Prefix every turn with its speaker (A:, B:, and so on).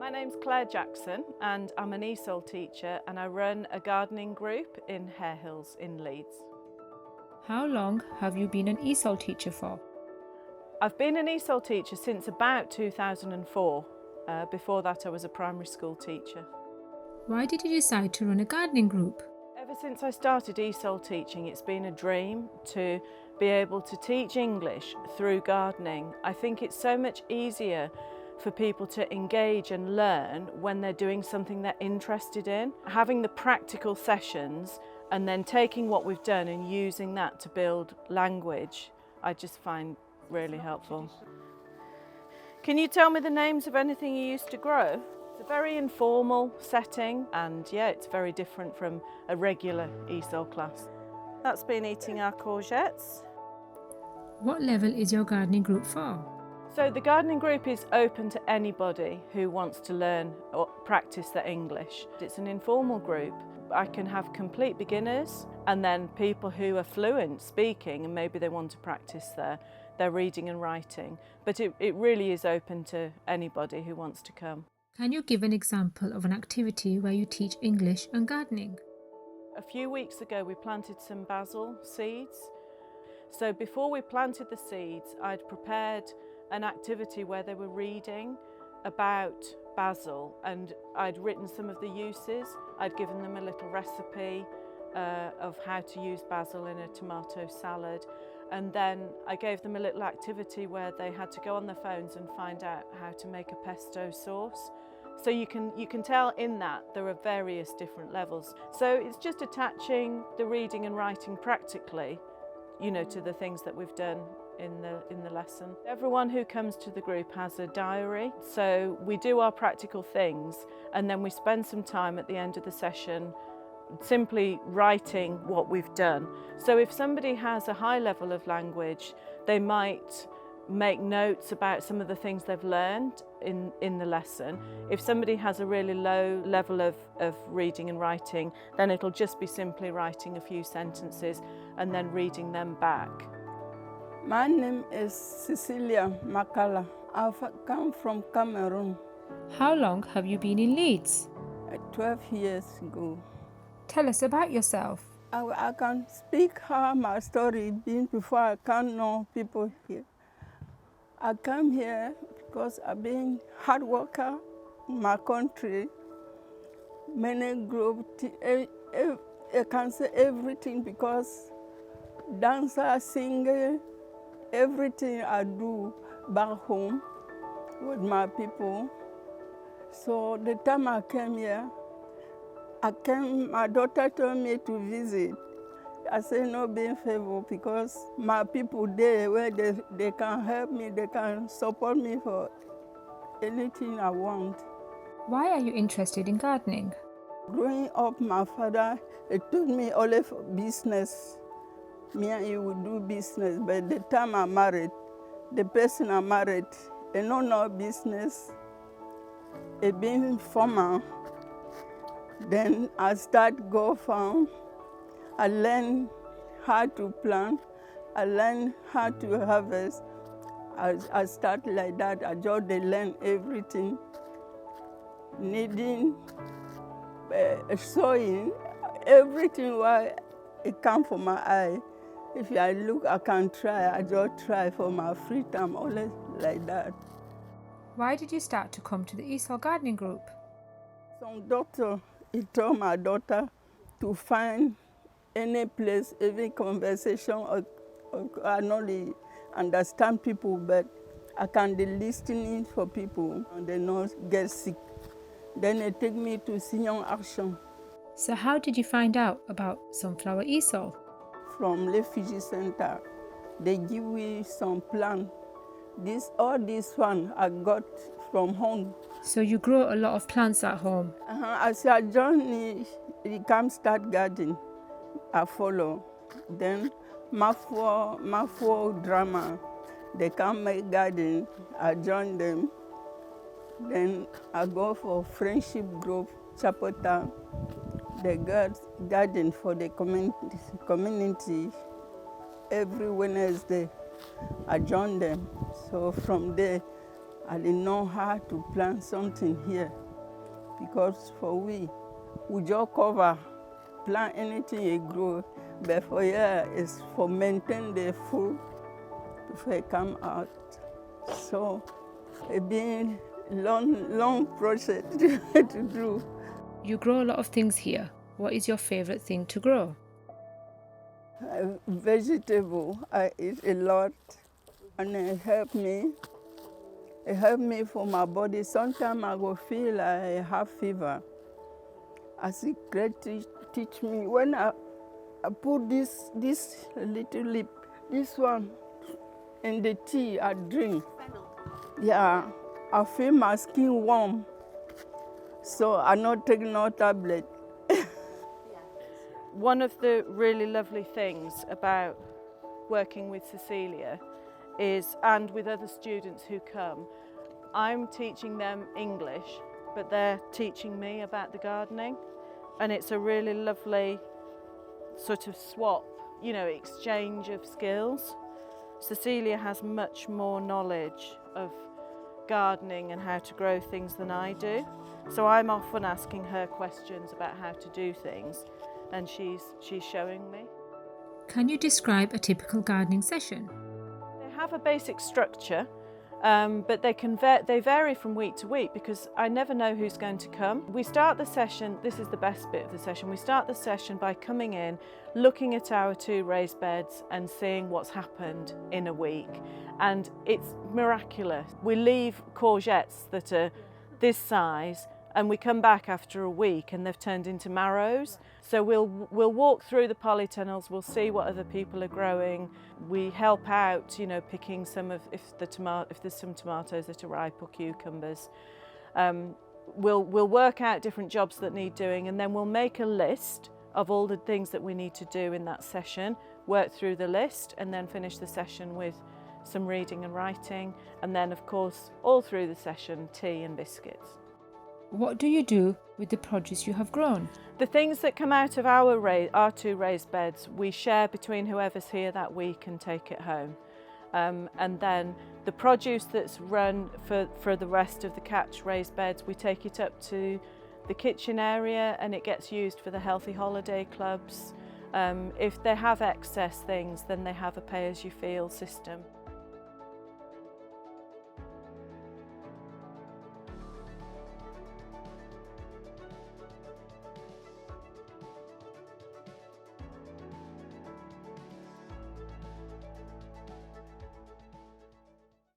A: My name's Claire Jackson and I'm an ESOL teacher and I run a gardening group in Hare Hills in Leeds.
B: How long have you been an ESOL teacher for?
A: I've been an ESOL teacher since about 2004. Before that I was a primary school teacher.
B: Why did you decide to run a gardening group?
A: Ever since I started ESOL teaching, it's been a dream to be able to teach English through gardening. I think it's so much easier for people to engage and learn when they're doing something they're interested in. Having the practical sessions and then taking what we've done and using that to build language, I just find really helpful. Can you tell me the names of anything you used to grow? It's a very informal setting and yeah, it's very different from a regular ESOL class. That's been eating our courgettes.
B: What level is your gardening group for?
A: So the gardening group is open to anybody who wants to learn or practice their English. It's an informal group. I can have complete beginners and then people who are fluent speaking and maybe they want to practice their reading and writing. But it really is open to anybody who wants to come.
B: Can you give an example of an activity where you teach English and gardening?
A: A few weeks ago we planted some basil seeds. So before we planted the seeds, I'd prepared an activity where they were reading about basil and I'd written some of the uses. I'd given them a little recipe of how to use basil in a tomato salad, and then I gave them a little activity where they had to go on their phones and find out how to make a pesto sauce. So you can tell in that there are various different levels. So it's just attaching the reading and writing practically, you know, to the things that we've done in the lesson. Everyone who comes to the group has a diary, so we do our practical things and then we spend some time at the end of the session simply writing what we've done. So if somebody has a high level of language, they might make notes about some of the things they've learned in the lesson. If somebody has a really low level of reading and writing, then it'll just be simply writing a few sentences and then reading them back.
C: My name is Cecilia Makala. I've come from Cameroon.
B: How long have you been in Leeds?
C: 12 years ago.
B: Tell us about yourself.
C: I can speak how my story been before I can know people here. I come here because I've been hard worker in my country. Many groups, I can say everything because dancer, singer, everything I do back home with my people. So the time I came here, my daughter told me to visit. I said no being favor because my people there where they can help me, they can support me for anything I want.
B: Why are you interested in gardening?
C: Growing up, my father, he took me only for business. Me and he would do business, but the time I married, the person I married, he no business. He been farmer. Then I start go farm. I learn how to plant. I learn how to harvest. I start like that. I just learn everything. Kneading, sewing, everything why it come from my eye. If I look, I can try. I just try for my free time, always like that.
B: Why did you start to come to the ESOL gardening group?
C: Some doctor, he told my daughter to find any place, every conversation, or I not really understand people, but I can be listening for people and they not get sick. Then they take me to Senior Action.
B: So how did you find out about Sunflower ESOL?
C: From Refugee Center, they give me some plant. All this one I got from home.
B: So you grow a lot of plants at home?
C: As I join, he come start garden. I follow. Then my four drama, they come make garden. I join them. Then I go for friendship group, Chapota. They got garden for the community every Wednesday. I join them. So from there, I didn't know how to plant something here because for we just cover, plant anything it grow, but for here it's for maintain the food before it come out. So it been long process to do.
B: You grow a lot of things here. What is your favorite thing to grow?
C: Vegetable, I eat a lot, and it help me. It help me for my body. Sometimes I go feel I have fever. As it great teach me when I put this little lip, this one, in the tea I drink. Yeah, I feel my skin warm, so I not take no tablet.
A: One of the really lovely things about working with Cecilia is, and with other students who come, I'm teaching them English, but they're teaching me about the gardening. And it's a really lovely sort of swap, exchange of skills. Cecilia has much more knowledge of gardening and how to grow things than I do. So I'm often asking her questions about how to do things, and she's showing me.
B: Can you describe a typical gardening session?
A: They have a basic structure, but they vary from week to week because I never know who's going to come. We start the session, this is the best bit of the session, we start the session by coming in, looking at our 2 raised beds and seeing what's happened in a week. And it's miraculous. We leave courgettes that are this size and we come back after a week and they've turned into marrows. So we'll walk through the polytunnels, we'll see what other people are growing. We help out, picking some of, if there's some tomatoes that are ripe or cucumbers. We'll work out different jobs that need doing, and then we'll make a list of all the things that we need to do in that session, work through the list, and then finish the session with some reading and writing. And then, of course, all through the session, tea and biscuits.
B: What do you do with the produce you have grown?
A: The things that come out of our 2 raised beds, we share between whoever's here that week and take it home. And then the produce that's run for the rest of the catch raised beds, we take it up to the kitchen area and it gets used for the healthy holiday clubs. If they have excess things, then they have a pay-as-you-feel system.